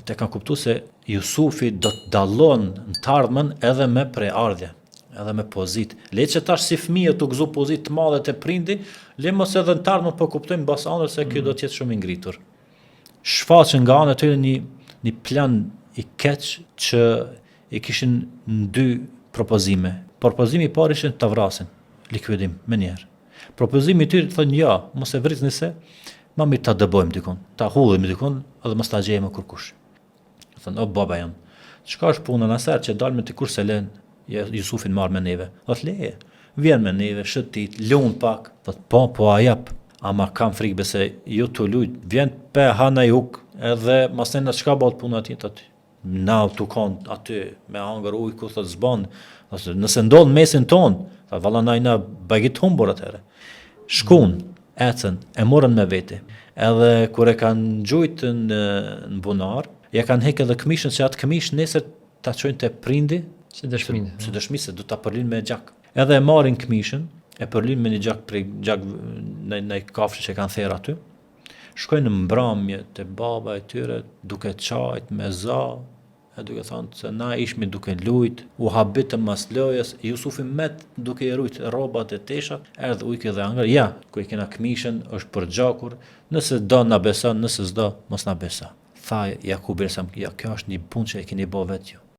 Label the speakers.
Speaker 1: Te kanë kuptu se Jusufi do të dallon në të ardhmen edhe me preardhje, edhe me pozit. Le që tash si fëmijë të gëzu pozit të madhe të prindi, le mos edhe në të ardhmen po kuptojmë bas anër se kjo do të jetë shumë i ngritur. Shfaqën nga anë aty një plan i keq që i kishin në dy propozime. Propozimi i parë ishte ta vrasin, likuidim me njerë. Propozimi i tyre thonë ja, mos e vritni se ma mirë ta dëbojmë dikun, ta hullim dikun edhe mos ta gjejmë kurkush. Thonë, o baba jam, çka është puna nëser që dalme të kur se len Jusufin marrë me neve? Thotë leje, vjen me neve, shëtit, lun pak, thotë po a jap, ama kam frikë bese ju të lujt, vjen pe hana i huk, edhe mas në çka bëhet puna aty, thotë, na tu kon aty me hangër ujë ku thotë zban, nëse ndodh mesin ton, thotë valla na bagit humbur atëre. Shkun, ecën, e morën me vete, edhe kur e kanë gjujt në bunar, ja kanë hek edhe këmishën se atë këmish nesër ta çojnë te prindi
Speaker 2: Si dëshmi.
Speaker 1: si dëshmi se do ta përlin me gjak. Edhe e marrin këmishën, e përlin me një gjak prej gjak në kafshë që kanë therr aty. Shkojnë në mbrëmje te baba e tyre duke çajt me za, e duke thënë se na ishmi duke lujt, u habitëm mas lojës, Jusufi met duke i rujt rrobat e tesha, erdhë ujke dhe angër, ja, ku i kena këmishën, është për gjakur, nëse do na beson, nëse s'do, mos na beso. Tha Jakubi, ja, kjo është një punë që e keni bë vetë ju.